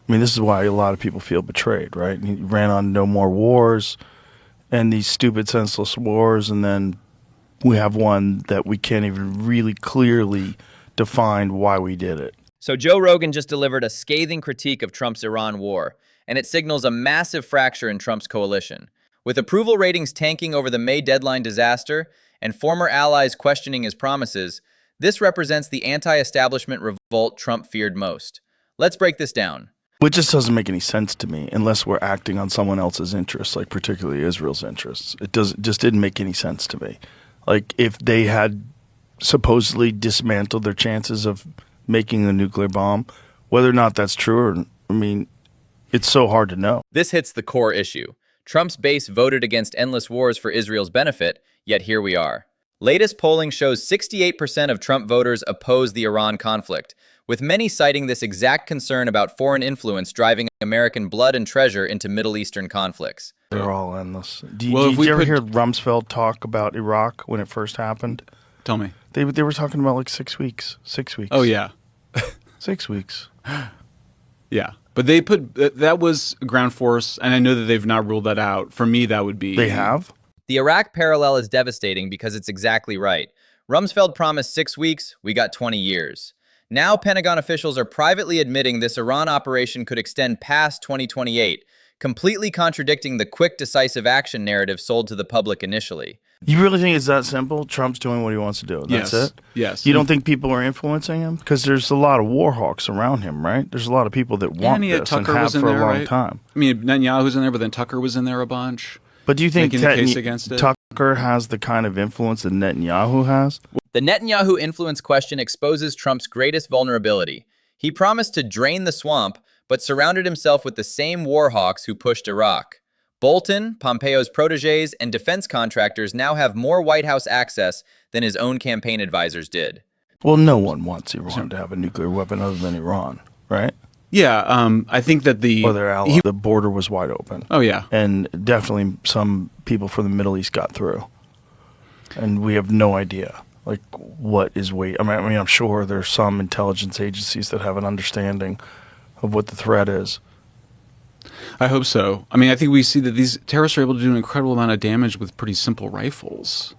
I mean, this is why a lot of people feel betrayed, right? He ran on no more wars and these stupid, senseless wars, and then we have one that we can't even really clearly define why we did it. So Joe Rogan just delivered a scathing critique of Trump's Iran war, and it signals a massive fracture in Trump's coalition. With approval ratings tanking over the May deadline disaster and former allies questioning his promises, this represents the anti-establishment revolt Trump feared most. Let's break this down. Which just doesn't make any sense to me unless we're acting on someone else's interests, like particularly Israel's interests. Just didn't make any sense to me. Like if they had supposedly dismantled their chances of making a nuclear bomb, whether or not that's true, or, I mean, it's so hard to know. This hits the core issue. Trump's base voted against endless wars for Israel's benefit, yet here we are. Latest polling shows 68% of Trump voters oppose the Iran conflict, with many citing this exact concern about foreign influence driving American blood and treasure into Middle Eastern conflicts. They're all endless. Did you ever hear Rumsfeld talk about Iraq when it first happened? Tell me. They were talking about like 6 weeks. 6 weeks. Oh, yeah. 6 weeks. Yeah. But they put, that was ground force, and I know that they've not ruled that out. For me, that would be... They have? The Iraq parallel is devastating because it's exactly right. Rumsfeld promised 6 weeks, we got 20 years. Now Pentagon officials are privately admitting this Iran operation could extend past 2028, completely contradicting the quick, decisive action narrative sold to the public initially. You really think it's that simple? Trump's doing what he wants to do. That's it? Yes. You don't think people are influencing him? Because there's a lot of war hawks around him, right? There's a lot of people that want this and have for a long time. I mean, Netanyahu's in there, but then Tucker was in there a bunch. But do you think Tucker has the kind of influence that Netanyahu has? The Netanyahu influence question exposes Trump's greatest vulnerability. He promised to drain the swamp, but surrounded himself with the same war hawks who pushed Iraq. Bolton, Pompeo's protégés, and defense contractors now have more White House access than his own campaign advisors did. Well, no one wants Iran to have a nuclear weapon other than Iran, right? Yeah, I think that the border was wide open. Oh, yeah. And definitely some people from the Middle East got through. And we have no idea, like, what is I mean, I'm sure there's some intelligence agencies that have an understanding of what the threat is. I hope so. I mean, I think we see that these terrorists are able to do an incredible amount of damage with pretty simple rifles.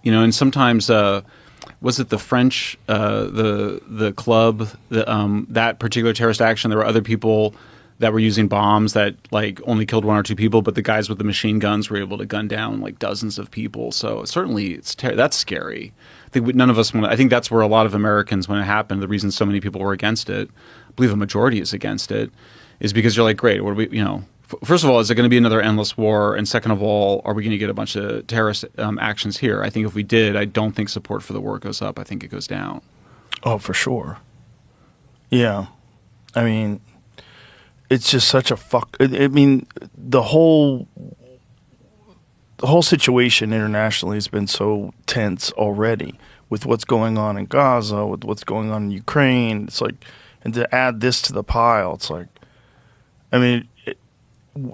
You know, and sometimes, was it the French, the club, that particular terrorist action, there were other people that were using bombs that, like, only killed one or two people, but the guys with the machine guns were able to gun down, like, dozens of people. So certainly, that's scary. I think none of us want to, I think that's where a lot of Americans, when it happened, the reason so many people were against it, I believe a majority is against it, is because you're like, great, what are we, you know, first of all, is it going to be another endless war? And second of all, are we going to get a bunch of terrorist actions here? I think if we did, I don't think support for the war goes up. I think it goes down. Oh, for sure. Yeah. I mean, it's just such a I mean, the whole situation internationally has been so tense already with what's going on in Gaza, with what's going on in Ukraine. It's like, and to add this to the pile, it's like, I mean,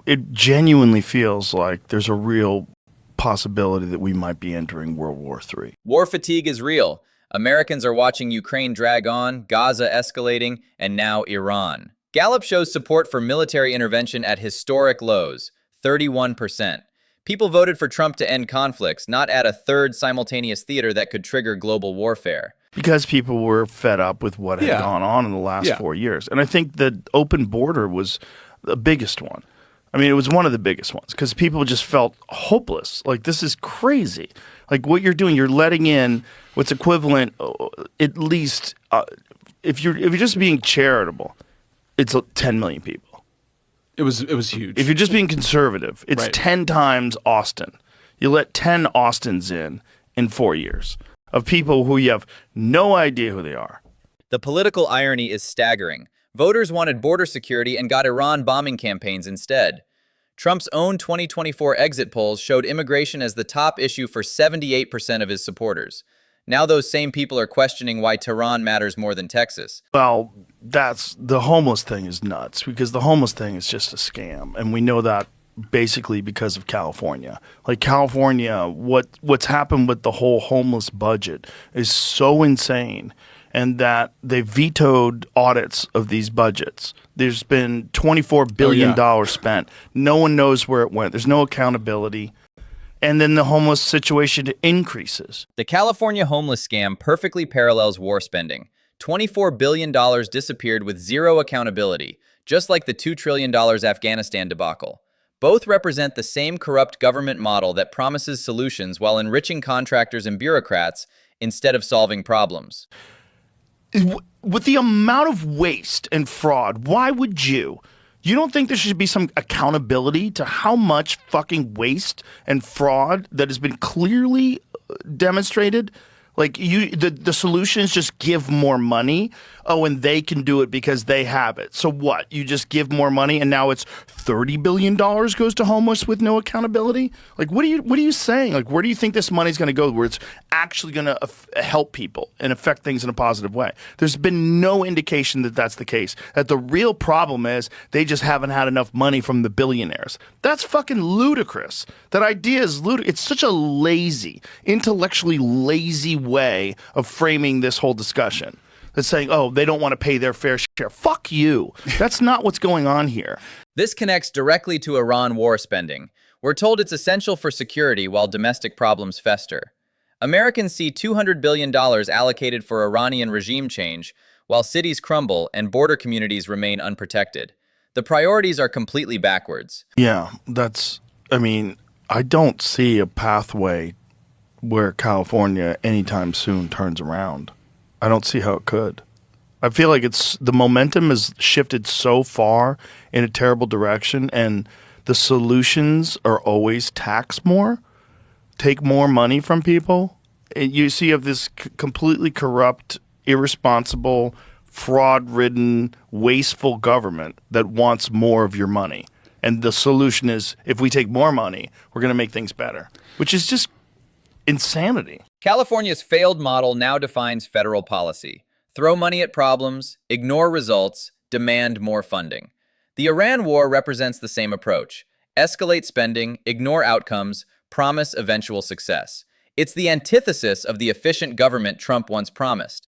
it genuinely feels like there's a real possibility that we might be entering World War III. War fatigue is real. Americans are watching Ukraine drag on, Gaza escalating, and now Iran. Gallup shows support for military intervention at historic lows, 31%. People voted for Trump to end conflicts, not add a third simultaneous theater that could trigger global warfare. Because people were fed up with what had gone on in the last 4 years. And I think the open border was the biggest one. I mean, it was one of the biggest ones because people just felt hopeless. Like, this is crazy. Like, what you're doing, you're letting in what's equivalent, at least, if you're just being charitable, it's 10 million people. It was huge. If you're just being conservative, it's 10 times Austin. You let 10 Austins in 4 years of people who you have no idea who they are. The political irony is staggering. Voters wanted border security and got Iran bombing campaigns instead. Trump's own 2024 exit polls showed immigration as the top issue for 78% of his supporters. Now those same people are questioning why Tehran matters more than Texas. Well, the homeless thing is nuts because the homeless thing is just a scam. And we know that basically because of California. Like California, what's happened with the whole homeless budget is so insane. and that they vetoed audits of these budgets. There's been $24 billion spent. No one knows where it went. There's no accountability. And then the homeless situation increases. The California homeless scam perfectly parallels war spending. $24 billion disappeared with zero accountability, just like the $2 trillion Afghanistan debacle. Both represent the same corrupt government model that promises solutions while enriching contractors and bureaucrats instead of solving problems. With the amount of waste and fraud, why would you? You don't think there should be some accountability to how much fucking waste and fraud that has been clearly demonstrated? Like the solution is just give more money. Oh, and they can do it because they have it. So what? You just give more money, and now it's $30 billion goes to homeless with no accountability. Like, what are you saying? Like, where do you think this money's going to go? Where it's actually going to help people and affect things in a positive way? There's been no indication that that's the case. That the real problem is they just haven't had enough money from the billionaires. That's fucking ludicrous. That idea is ludicrous. It's such a lazy, intellectually lazy way of framing this whole discussion. That's saying, oh, they don't want to pay their fair share. Fuck you. That's not what's going on here. This connects directly to Iran war spending. We're told it's essential for security while domestic problems fester. Americans see $200 billion allocated for Iranian regime change, while cities crumble and border communities remain unprotected. The priorities are completely backwards. Yeah, I don't see a pathway where California anytime soon turns around. I don't see how it could. I feel like the momentum has shifted so far in a terrible direction, and the solutions are always tax more, take more money from people. You see of this completely corrupt, irresponsible, fraud-ridden, wasteful government that wants more of your money. And the solution is, if we take more money, we're going to make things better, which is just insanity. California's failed model now defines federal policy. Throw money at problems, ignore results, demand more funding. The Iran war represents the same approach. Escalate spending, ignore outcomes, promise eventual success. It's the antithesis of the efficient government Trump once promised.